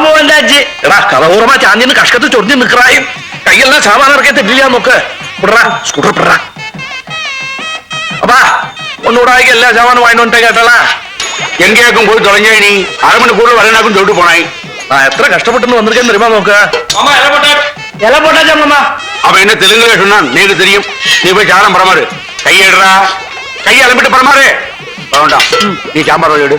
ബാബു വന്നാച്ച് എടാ കഥപൂർവ്വമാ ചാഞ്ഞിന് കഷ്കത്ത് ചൊറിഞ്ഞ് നിൽക്കറായും കയ്യെല്ലാം സാമാനം ഇറക്കത്തെ ഇല്ല നോക്ക് വിടറാ സ്കൂട്ടർ വിടറാ அப்பா ஒன்னோடாய்க்கு எல்லா சாமானும் வாங்கிட்டு வந்துட்டேன் கேட்டாளா எங்கேயாக்கும் போய் தொலைஞ்சா நீ அரை மணிக்கூட வரேனாக்கும் சொல்லிட்டு போனாய் நான் எத்தனை கஷ்டப்பட்டு வந்திருக்கேன்னு தெரியுமா நோக்க இலை போட்டாச்சாம்மா அவன் என்ன தெலுங்குல சொன்னான் நீக்கு தெரியும் நீ போய் சாரம் பரமாறு கையெடுறா கையை அலம்பிட்டு பரமாறு வேண்டாம் நீ சாம்பார் எடு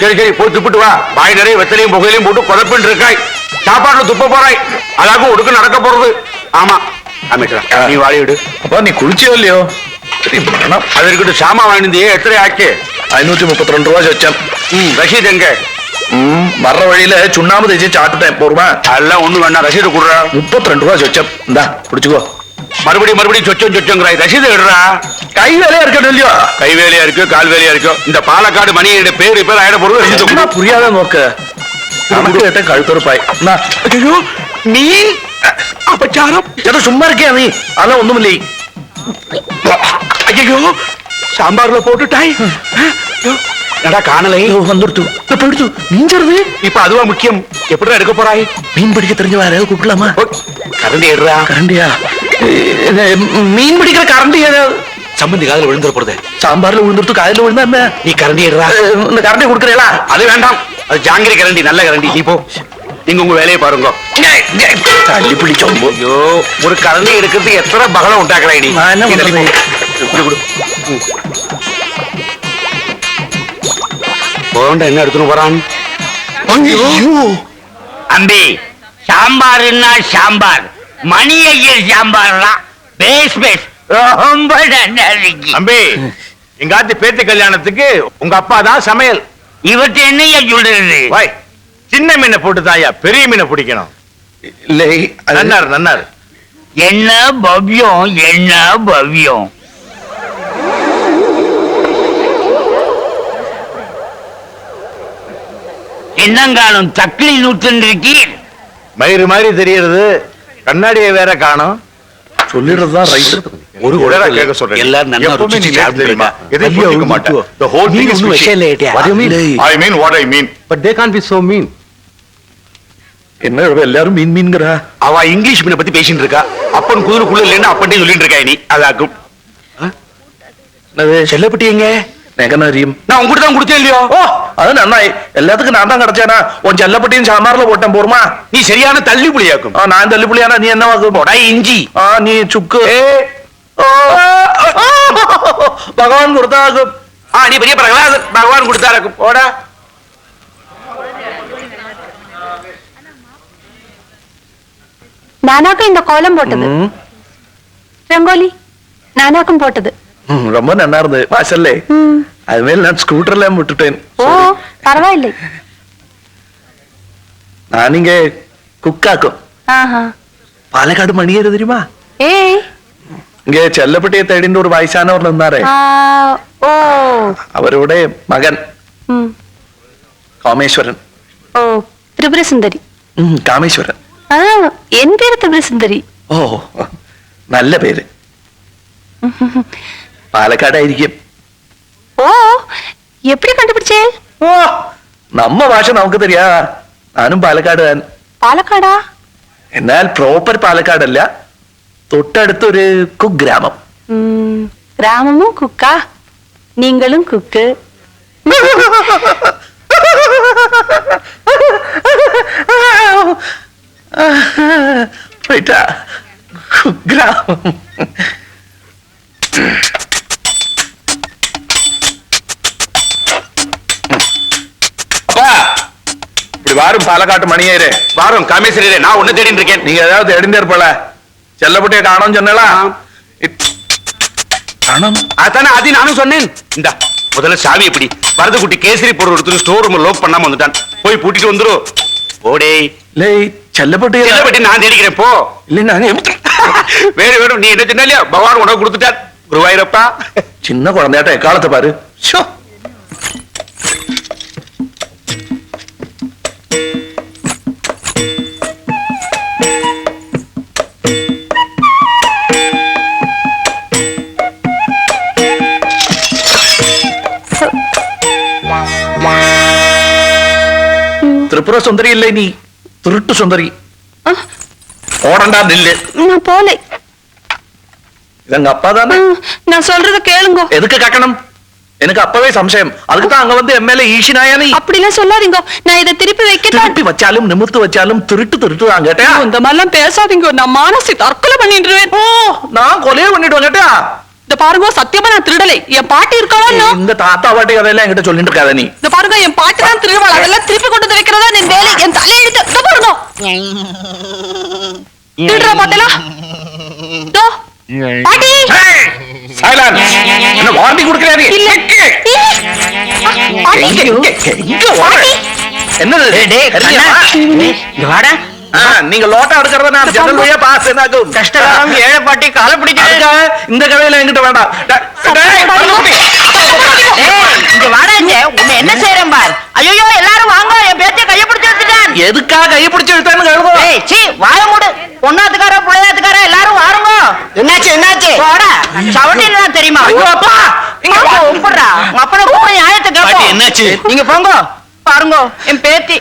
சரி சரி போய் துப்பிட்டு வா வாய் நிறைய வெத்தலையும் புகையிலையும் போட்டு கொதப்பிட்டு இருக்காய் சாப்பாடுல துப்ப போறாய் அதாக்கும் ஒடுக்கு நடக்க போறது ஆமா அமைச்சரா நீ வாழை எடு அப்பா நீ குளிச்சியோ இல்லையோ சரி அது இருக்கட்டும் சாமா வாங்கினது எத்தனை ஆச்சு 532 ரூபா வச்சேன் ரசீது எங்க வர்ற வழியில சுண்ணாம்பு தேய்ச்சி சாப்பிட்டுட்டேன் போருமா அதெல்லாம் ஒண்ணு வேணா ரசீது கொடுறா 32 ரூபா வச்சேன் இந்தா பிடிச்சுக்கோ மறுபடியும் சொச்சங்கிறாய் ரசீது எடுறா கை வேலையா இருக்கட்டும் இல்லையோ கை வேலையா இருக்கு கால் வேலையா இருக்கு இந்த பாலக்காடு மணியோட பேர் ஆயிட போறது ரசீது புரியாத நோக்க நமக்கு கேட்ட கழுத்தொருப்பாய் ஐயோ நீ அபச்சாரம் ஏதோ சும்மா இருக்கே நீ அதெல்லாம் ஒண்ணும் இல்லை ஐயோ சாம்பார்ல போட்டுட்டாய் நடா காணலை வந்துடுத்து போயிடுத்து நீஞ்சறது இப்ப அதுவா முக்கியம் எப்படி எடுக்க போறாய் மீன் பிடிக்க தெரிஞ்ச வேற ஏதாவது கூப்பிடலாமா கரண்டி எடுறா கரண்டியா மீன் பிடிக்கிற கரண்டி சம்பந்தி காதல விழுந்துற போறது சாம்பார்ல விழுந்துட்டு காதல விழுந்தா என்ன நீ கரண்டி எடுறா இந்த கரண்டி கொடுக்கறீங்களா அது வேண்டாம் அது ஜாங்கிரி கரண்டி நல்ல கரண்டி நீ போ நீங்க உங்க வேலையை பாருங்க தள்ளி பிடிச்சோம் ஐயோ ஒரு கரண்டி எடுக்கிறதுக்கு எத்தனை பகலம் உண்டாக்குறாய் நீ என்ன எடுத்துன்னு போறான் அம்பி சாம்பார்னா சாம்பார் மணி ஐயர் சாம்பார்னா பேஸ் ரொம்ப அம்பி எங்காத்து பேத்து கல்யாணத்துக்கு உங்க அப்பா தான் சமையல் இவற்றை என்னையா சொல்றது சின்ன மீனை போட்டுதாயா பெரிய மீனை பிடிக்கணும் இல்லை நன்னாரு என்ன பவ்யம் என்னங்காலும் தக்களி நூற்றுக்கீர் மயிறு மாதிரி தெரியறது கண்ணாடியை வேற காணும் சொல்லிடுறதுதான் ரைட் ஒரு உடனே கேட்க சொல்றேன் எல்லாரும் நல்லா ருசிச்சு சாப்பிடுமா எதையும் புரிஞ்சுக்க மாட்டேன் the whole thing is fishy. What do you mean? I mean what I mean but they can't be so mean என்ன எல்லாரும் மீன் மீன்ங்கறா அவ இங்கிலீஷ் மீனை பத்தி பேசிட்டு இருக்கா அப்பன் குதிரைக்குள்ள இல்லைன்னா அப்பன்ட்டே சொல்லிட்டு இருக்கா நீ அதாக்கும் செல்லப்பட்டி எங்க நெகனரியும் நான் உங்ககிட்ட தான் கொடுத்தேன் இல்லையோ ஓ அது நன்னாய் எல்லாத்துக்கும் நான் தான் கிடைச்சேனா உன் செல்லப்பட்டியும் சாம்பார்ல போட்டேன் போருமா நீ சரியான தள்ளி புளியாக்கும் நான் தள்ளி புளியானா நீ என்ன வாக்கு போடா இஞ்சி நீ சுக்கு பகவான் கொடுத்தாக்கும் நீ பெரிய பிரகலாத பகவான் கொடுத்தாருக்கும் போடா நானாக்கும் இந்த கோலம் போட்டது ரங்கோலி நானாக்கும் போட்டது ரொம்ப நல்லா இருந்தது வாசல்ல அது மேல நான் ஸ்கூட்டர்ல விட்டுட்டேன் ஓ பரவாயில்லை நான் இங்க குக்காக்கும் பாலக்காடு மணியர் தெரியுமா ஏய் இங்க செல்லப்பட்டியை தேடின்ற ஒரு வயசானவர் இருந்தாரே ஓ அவரோட மகன் காமேஸ்வரன் ஓ திரிபுர சுந்தரி காமேஸ்வரன் என் பேரு திரிபுர சுந்தரி ஓ நல்ல பேரு പാലക്കാടായിരിക്കും ഓ എപ്പടി കണ്ടുപിടിച്ചേ ഓ നമ്മ ഭാഷ നമുക്ക് തരിയാ ഞാനും പാലക്കാട് പാലക്കാടാ എന്നാൽ പ്രോപ്പർ പാലക്കാടല്ല തൊട്ടടുത്തൊരു കുഗ്രാമം ഗ്രാമமும் കുക്കാ நீங்களும் കുക്ക് പോയിട്ടാ കുഗ്രാമം வாரும் பாலக்காட்டு மணியரே வாரும் காமேஸ்வரரே நான் ஒண்ணு தேடிட்டு இருக்கேன் நீங்க ஏதாவது தேடிந்தே இருப்பல செல்லப்பட்டிய காணோம் சொன்னலா காணோம் அதானே அது நானும் சொன்னேன் இந்த முதல்ல சாவி எப்படி வரது குட்டி கேசரி பொருள் எடுத்து ஸ்டோர் ரூம் லோக் பண்ணாம வந்துட்டான் போய் பூட்டிட்டு வந்துரும் ஓடே லே செல்லப்பட்டி நான் தேடிக்கிறேன் போ இல்ல நான் வேணும் நீ என்ன சொன்னா இல்லையா பகவான் உனக்கு கொடுத்துட்டார் குருவாயிரப்பா சின்ன குழந்தையாட்ட காலத்தை பாரு திரிபுர சுந்தரி இல்லை நீ திருட்டு சுந்தரி. ஓடண்டா நில்லு. நான் போல. எங்க அப்பா தானே. நான் சொல்றத கேளுங்க. எதுக்கு கக்கணும்? எனக்கு அப்பவே சம்சயம். அதுக்கு தான் அங்க வந்து எம்எல்ஏ ஈஷினாயா நீ. அப்படிலாம் சொல்லாதீங்க. நான் இதை திருப்பி வைக்கத்தான். திருப்பி வச்சாலும் நிமிர்த்து வச்சாலும் திருட்டு திருட்டு தான் கேட்டா. இந்த மாதிரிலாம் பேசாதீங்க. நான் மானசி தற்கொலை பண்ணிடுவேன். ஓ, நான் கொலையே பண்ணிடுவேன் கேட்டா. இந்த பாருங்க, சத்தியமா நான் திருடலை. என் பாட்டி இருக்காளா? இந்த தாத்தா பாட்டி கதையெல்லாம் என்கிட்ட சொல்லிட்டு இருக்காத நீ. இந்த பாருங்க, என் பாட்டி தான் திருடுவாள். அதெல்லாம் திருப்பி கொண்டு வந்து வைக்கிறதா என் வேலை. என் தலையெழுத்து. இந்த பாருங்க, திருடுறா பாத்தீங்களா? இதோ பாட்டி. சைலன்ஸ். என்ன வார்னிங் கொடுக்கறியா நீ? இல்ல. பாட்டி. இங்க வாடி. என்னது? இங்க வாடா. நீங்க லோட்டா எடுக்கிறத நான் ஜன்னல் வழியா பாஸ் என்னாகும். கஷ்டகாலம் ஏழை பாட்டி காலை பிடிக்க. இந்த கதையில என்கிட்ட வேண்டாம். இங்க வாடாச்சே, உன்னை என்ன செய்யறேன் பார். ஐயோ, எல்லாரும் வாங்க, என் பேச்சை கைய பிடிச்சு வச்சுட்டேன். எதுக்கா கையை பிடிச்சு இழுத்தான்னு கேளுங்க. ஏய், சீ, வாய மூடு. பொண்ணாத்துக்கார புள்ளையாத்துக்கார எல்லாரும் வாருங்க. என்னாச்சு என்னாச்சு? போடா, சவட்டில தான் தெரியுமா? ஐயோ அப்பா, இங்க வா, உப்புடுறா. உங்க அப்பனை கூப்பிட நியாயத்தை கேட்போம். என்னாச்சு? நீங்க போங்க. பாருங்க, என் பேத்தி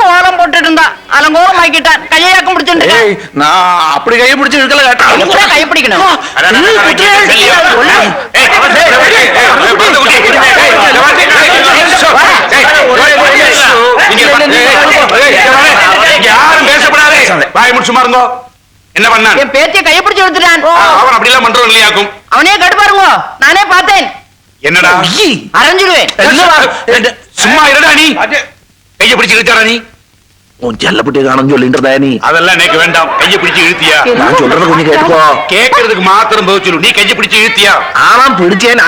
கோலம் போட்டுட்டு இருந்தா அலங்கோலம் ஆக்கிட்டான். கையாக்கம் பிடிச்சிட்டு ஏய், நான் அப்படி கையை பிடிச்சு இழுக்கல கேட்டா. கை பிடிக்கணும். யாரும் பேசப்படாதே. வாய் முடிச்சு மாறுங்கோ. என்ன பண்ணான்? என் பேத்தியை கையை பிடிச்சு எடுத்துட்டான். அவன் அப்படி எல்லாம் பண்றோம் இல்லையாக்கும். அவனே கடுப்பாருங்க. நானே பார்த்தேன். என்னடா அரைஞ்சிடுவேன். சும்மா இருடா நீ. கையை பிடிச்சு இழுத்தாடா நீ. உன் செல்லப்பட்டி காணும் சொல்லிட்டு இருந்தா நீ. அதெல்லாம் எனக்கு வேண்டாம். கையை பிடிச்சு இழுத்தியா? நான் சொல்றது கொஞ்சம் கேட்டுக்கோ. கேட்கறதுக்கு மாத்திரம் பதில் சொல்லு. நீ கையை பிடிச்சு இழுத்தியா? ஆனா பிடிச்சேன்.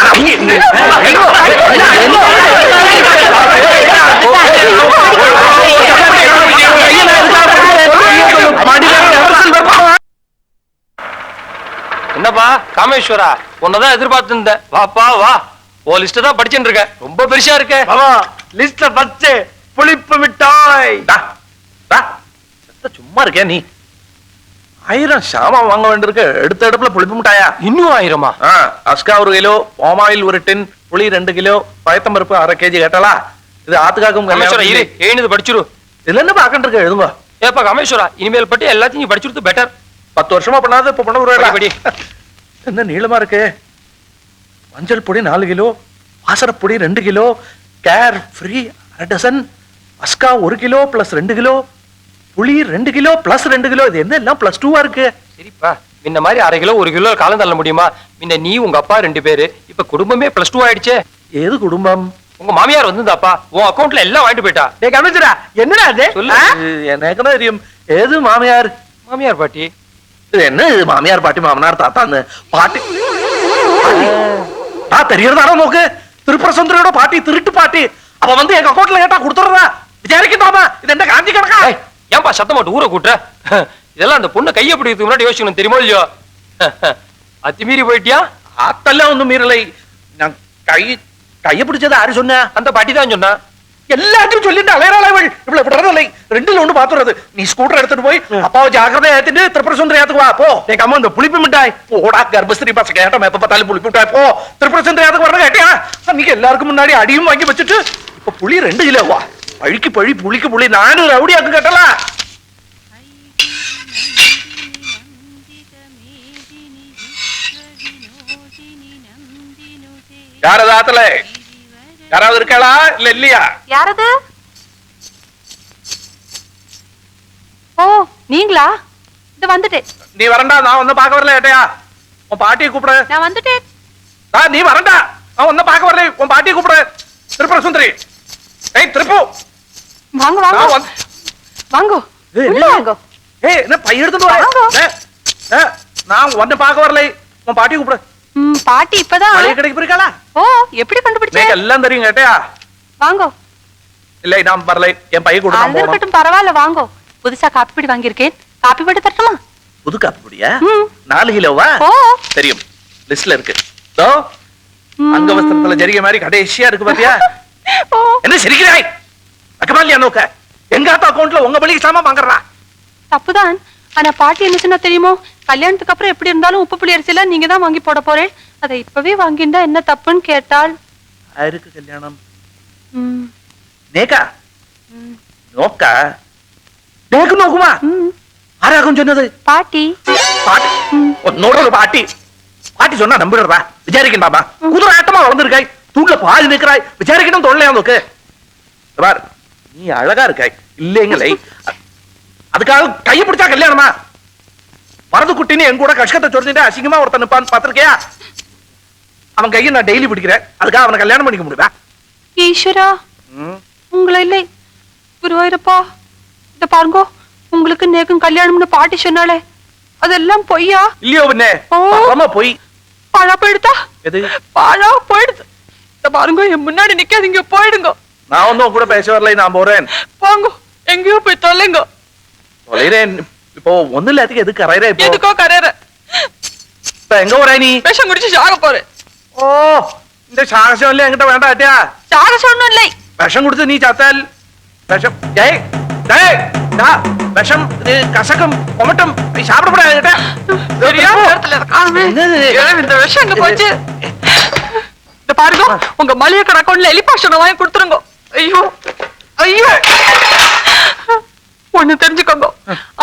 என்னப்பா காமேஸ்வரா, உன்னதான் எதிர்பார்த்து இருந்தேன். வாப்பா வா. ஓ லிஸ்ட் தான் படிச்சுட்டு இருக்க. ரொம்ப பெருசா இருக்க. லிஸ்ட்ல பச்சை புளிப்பு மிட்டாய். சும்மா இருக்கே நீ. 1000 சாமான் வாங்க வேண்டியிருக்கு. எடுத்த இடத்துல புளிப்பு மிட்டாயா? இன்னும் 1000மா? அஸ்கா 1 கிலோ, பாமாயில் 1 டின், புளி 2 கிலோ, பயத்தம்பருப்பு 1/2 கேஜி கேட்டாளா? இது ஆத்துக்காக்கும் காமேஸ்வரா இரு, எழுந்து படிச்சிரு. இதுல என்ன பாக்கண்டு இருக்க? எழுதுங்க. ஏப்பா காமேஸ்வரா, இனிமேல் பட்டி எல்லாத்தையும் நீ படிச்சுட்டு பெட்டர். 10 வருஷமா பண்ணாத இப்ப பண்ண படி. ஒரு என்ன நீளமா இருக்கு? மஞ்சள் பொடி 4 கிலோ, வாசரப்பொடி 2 கிலோ, கேர் ஃப்ரீ 1/2 டசன், அஸ்கா 1 கிலோ பிளஸ் 2 கிலோ, புளி 2 கிலோ பிளஸ் 2 கிலோ. இது என்ன எல்லாம் பிளஸ் 2 இருக்கு? சரிப்பா, முன்ன மாதிரி 1/2 கிலோ 1 கிலோ காலம் தள்ள முடியுமா? முன்ன நீ உங்க அப்பா 2 பேரு, இப்ப குடும்பமே +2 ஆயிடுச்சே. ஏது குடும்பம்? உங்க மாமியார் வந்திருந்தாப்பா, உன் அக்கவுண்ட்ல எல்லாம் வாங்கிட்டு போயிட்டா. டேய் கமிஷனா, என்னடா இது? சொல்லு. எனக்கு தான் தெரியும். ஏது மாமியார்? மாமியார் பாட்டி. இது என்ன இது? மாமியார் பாட்டி மாமனார் தாத்தான்னு பாட்டி தெரியறதானோ நோக்கு. திருப்புர சுந்தரியோட பாட்டி திருட்டு பாட்டி. அவ வந்து எங்க அக்கௌண்ட்ல கேட்டா கொடுத்துறதா விசாரிக்கட்டாமா? இது என்ன காஞ்சி கணக்கா? ஏன்பா சத்தம் போட்டு ஊரை கூட்டுற? இதெல்லாம் அந்த பொண்ணு கையை பிடிக்கிறதுக்கு முன்னாடி யோசிக்கணும், தெரியுமோ இல்லையோ? அத்துமீறி போயிட்டியா? அத்தெல்லாம் ஒண்ணும் மீறலை. நான் கையை பிடிச்சது யாரு சொன்ன? அந்த பாட்டி தான் சொன்னா. எல்லாத்தையும் சொல்லிட்டு அலையறாள் அவள். இவ்வளவு விடுறதில்லை. 2ல 1 பாத்துறது. நீ ஸ்கூட்டர் எடுத்துட்டு போய் அப்பாவை ஜாக்கிரதையா ஏத்திட்டு திரிபுர சுந்தரி ஏத்துக்கு வா போ. டேய் அம்மா, இந்த புளிப்பு மிட்டாய் போடா. கர்ப்பஸ்திரி பசங்க கேட்டோம் எப்ப பார்த்தாலும் புளிப்பு மிட்டாய் போ. திரிபுர சுந்தரி ஏத்துக்கு வரணும் கேட்டியா? அன்னைக்கு எல்லாருக்கும் முன்னாடி அடியும் வாங்கி வச்சுட்டு இப்ப புளி 2 கிலோவா? பழிக்கு பழி புளிக்கு புளி 4 ரவுடியாக்கு கேட்டலா? யாரதாத்துல யாராவது இருக்காளா இல்ல இல்லையா? யாரது? ஓ நீங்களா? இது வந்துட்டேன். நீ வரண்டா. நான் வந்து பார்க்க வரல ஏட்டையா. உன் பாட்டியை கூப்பிடு. நான் வந்துட்டேன். நீ வரண்டா. நான் வந்து பார்க்க வரல. உன் பாட்டியை கூப்பிடு. திரிபுர சுந்தரி. ஏய் திருப்பு. வாங்க வாங்க வாங்க. உள்ள வாங்க. ஏய் என்ன பை எடுத்துட்டு வா. நான் வந்து பார்க்க வரல. உன் பாட்டியை கூப்பிடு. பாட்டி இப்பதான் மளிகை கடைக்கு போயிருக்காளா? ஓ எப்படி கண்டுபிடிச்சே? எனக்கு எல்லாம் தெரியும் கேட்டியா? வாங்க. இல்ல நான் வரல. என் பைய கூட நான் போறேன். இருக்கட்டும் பரவாயில்ல வாங்க. புதுசா காப்பி பொடி வாங்கியிருக்கேன். காப்பி பொடி தரட்டுமா? புது காப்பி பொடியா? 4 கிலோவா? ஓ தெரியும். லிஸ்ட்ல இருக்கு. தோ அங்க வஸ்திரத்துல ஜரிகை மாதிரி கடைசியா இருக்கு பாத்தியா? என்ன சிரிக்கிறாய்? அக்கமாலியா நோக்க. எங்க ஆத்தா அக்கவுண்ட்ல உங்க பள்ளிக்கு சாமான் வாங்குறா? தப்புதான். ஆனா பாட்டி என்ன சொன்னா தெரியுமோ? கல்யாணத்துக்கு அப்புறம் எப்படி இருந்தாலும் உப்பு புளி அரிசில நீங்க தான் வாங்கி போட போறேன். அதை இப்பவே வாங்கிண்டா என்ன தப்புன்னு கேட்டாள். யாருக்கு கல்யாணம்? நேகா നോക്ക ദേഹം നോക്കുമാ ആരാകും ചെന്നത് பாட்டி பாட்டி ஒன்னோட ஒரு பாட்டி பாட்டி சொன்னா நம்பிடுறா விசாரிக்கண்டாமா குதிரை ஆட்டமா வளர்ந்துருக்காய் தூண்ல பாதி நிற்கிறாய் விசாரிக்கணும் தொல்லையா நோக்கு பார் நீ அழகா இருக்காய் இல்லைங்களே அதுக்காக கையை பிடிச்சா கல்யாணமா மறந்து குட்டின்னு என் கூட கஷ்டத்தை சொல்லிட்டு அசிங்கமா ஒருத்தன் நிப்பான்னு பாத்திருக்கியா அவன் கையை நான் டெய்லி பிடிக்கிறேன் அதுக்காக அவனை கல்யாணம் பண்ணிக்க முடியுமா ஈஸ்வரா உங்களை இல்லை குருவாயிரப்பா இத பாருங்க உங்களுக்கு நேக்கும் கல்யாணம்னு பாட்டி சொன்னாலே அதெல்லாம் பொய்யா இல்லையோ பின்னே ஓ. பரமா போய் பாழா போயிடுதா எது பாழா போயிடுது இத பாருங்க என் முன்னாடி நிக்காதீங்க போயிடுங்க நான் ஒன்னும் உன் கூட பேச வரலை நான் போறேன் போங்க எங்கேயோ போய் தொலைங்க தொலைறேன் இப்போ ஒண்ணு இல்லாததுக்கு எது கரையற இப்போ எதுக்கோ கரையற இப்ப எங்க போற நீ விஷம் குடிச்சு சாக போறேன் ஓ இந்த சாகசம் இல்ல என்கிட்ட வேண்டாட்டியா சாகசம் ஒண்ணும் இல்லை விஷம் கொடுத்து நீ சாத்தால் விஷம் டேய் டேய் டா விஷம் இது கசக்கம் கொமட்டம் நீ சாப்பிடக்கூடாது என்கிட்ட தெரியாத இடத்துல இருக்காமே என்னது? இந்த விஷம் எங்க போச்சு இத பாருங்க உங்க மளிகை கடை அக்கௌண்ட்ல எலிபாஷனை வாங்கி கொடுத்துருங்க ஐயோ ஐயோ ஒண்ணு தெரிஞ்சுக்கோங்க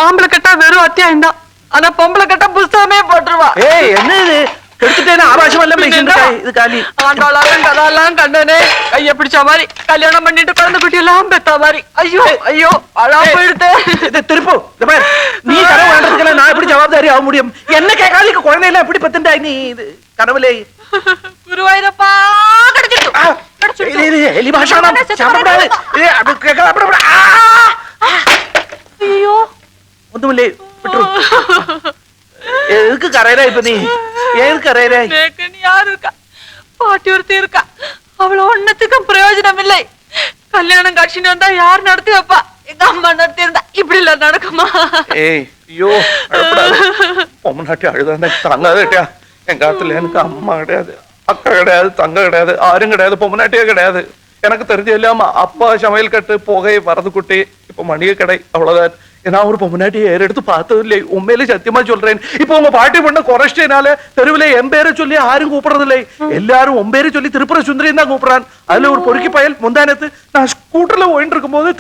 ஆம்பளை கட்டா வெறும் அத்தியாயம் தான் ஆனா பொம்பளை கட்டா புஸ்தகமே போட்டுருவா ஏய் என்ன இது கெடுத்துட்டேன்னு ஆபாசம் எல்லாம் பேசிட்டு இருக்காய் இது காலி ஆண்டாளாலும் கதாலாம் கண்டனே கைய பிடிச்ச மாதிரி கல்யாணம் பண்ணிட்டு குழந்தை குட்டி எல்லாம் பெத்த மாதிரி ஐயோ ஐயோ அழா போயிடுது இது திருப்பு இந்த பாரு நீ கனவு வேண்டதுக்குள்ள நான் எப்படி ஜவாப்தாரி ஆக முடியும் என்ன கேட்காதுக்கு குழந்தையில எப்படி பத்துண்டாய் நீ இது கனவுலே குருவாயிரப்பா கிடைச்சிட்டு ஆ, இது இது எலி பாஷானம் சாப்பிடக்கூடாது இது அது கேட்கலாம் அப்படி ஐயோ ஒண்ணுமில்லை விட்டுரு எதுக்கு கரையற இப்ப நீ ஏன் கரையற நேக்குன்னு யாரு இருக்கா பாட்டி ஒருத்தி இருக்கா அவள ஒன்னத்துக்கும் பிரயோஜனம் இல்லை கல்யாணம் காட்சின்னு வந்தா யார் நடத்தி வைப்பா எங்க அம்மா நடத்தி இருந்தா இப்படி இல்ல நடக்குமா ஏய் ஐயோ அழப்படாது பொம்மநாட்டி அழுதாண்டா தங்காதேட்டியா எங்க காத்துல எனக்கு அம்மா கிடையாது அக்கா கிடையாது தங்க கிடையாது ஆரும் கிடையாது பொம்மநாட்டியே கிடையாது எனக்கு தெரிஞ்ச இல்லாம அப்பா சமையல் கட்டு புகை வரது குட்டி இப்ப மணிகை கடை அவ்வளவுதான் நான் ஒரு பொம்மநாட்டியை ஏறெடுத்து பார்த்தது இல்லை உண்மையிலே சத்தியமா சொல்றேன் இப்ப உங்க பாட்டி பண்ண குறைச்சினால தெருவில என் பேரை சொல்லி யாரும் கூப்பிடுறது இல்லை எல்லாரும் உன் பேரை சொல்லி திருப்புர சுந்தரியும் தான் கூப்பிடுறான் அதுல ஒரு பொறுக்கி பயல் முந்தானத்து நான் ஸ்கூட்டர்ல போயிட்டு இருக்கும் போது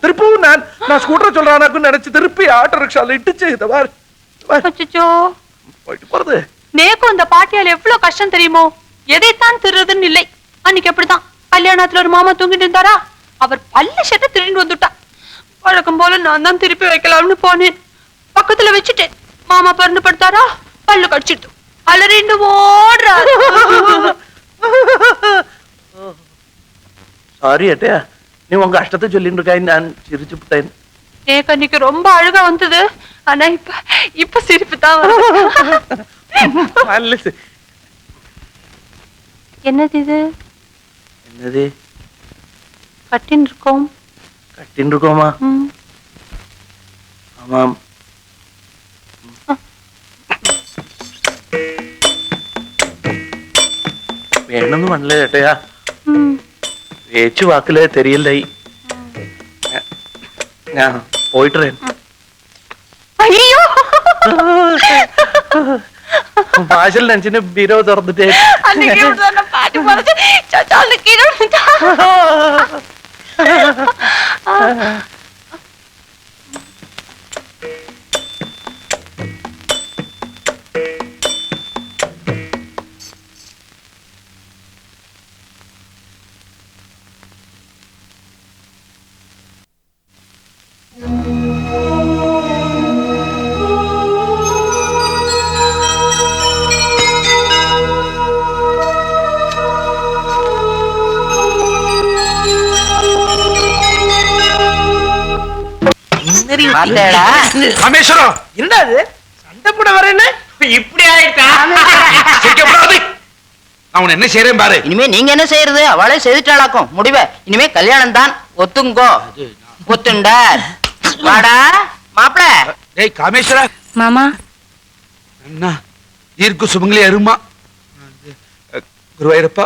திருப்பவும் நான் ஸ்கூட்டர் சொல்றானாக்குன்னு நினைச்சு திருப்பி ஆட்டோ ரிக்ஷால இட்டுச்சு இந்த மாதிரி அச்சச்சோ போயிட்டு போறது நேக்கும் அந்த பாட்டியால எவ்வளவு கஷ்டம் தெரியுமோ எதைத்தான் திருறதுன்னு இல்லை அன்னைக்கு எப்படிதான் கல்யாணத்துல ஒரு மாமா தூங்கிட்டு இருந்தாரா அவர் பல்ல ஷர்ட்டை திருடிட்டு வந்துட்டா வழக்கம் போல நான் தான் திருப்பி வைக்கலாம்னு போனேன் பக்கத்துல வச்சுட்டேன் மாமா பறந்து படுத்தாரா பல்லு கடிச்சிட்டு அலறிண்டு ஓடுறாரு சாரி அட்டையா நீ உங்க கஷ்டத்தை சொல்லிட்டு இருக்காய் நான் சிரிச்சு விட்டேன் எனக்கு அன்னைக்கு ரொம்ப அழுகா வந்தது ஆனா இப்ப சிரிப்பு தான் வருது என்னது இது என்னது கட்டின் இருக்கோம் கட்டின்னு இருக்கோமா ஆமாம் வேணும்னு பண்ணல ஏட்டையா பேச்சு வாக்குல தெரியல நான் போயிட்டுறேன் ஐயோ வாசல் நினைச்சுன்னு பீரோ திறந்துட்டேன் அன்னைக்கு இப்படிதானே பாட்டி மறைச்சு சச்சால கீழே விழுந்துட்டா. பாத்தேடா ராமேஸ்வரம் என்னடா அது சண்டை போட வரேன்னு இப்படி ஆயிட்டா சிரிக்கப்படாது. நான் உன்னை என்ன செய்யறேன் பாரு. இனிமே நீங்க என்ன செய்யறது அவளே செய்துட்டாளாக்கும் முடிவை இனிமே கல்யாணம் தான் ஒத்துங்கோ ஒத்துண்டார் வாடா மாப்பிள டேய் காமேஸ்வரா மாமா அண்ணா ஈர்க்கு சுமங்கலி அருமா குருவாயிரப்பா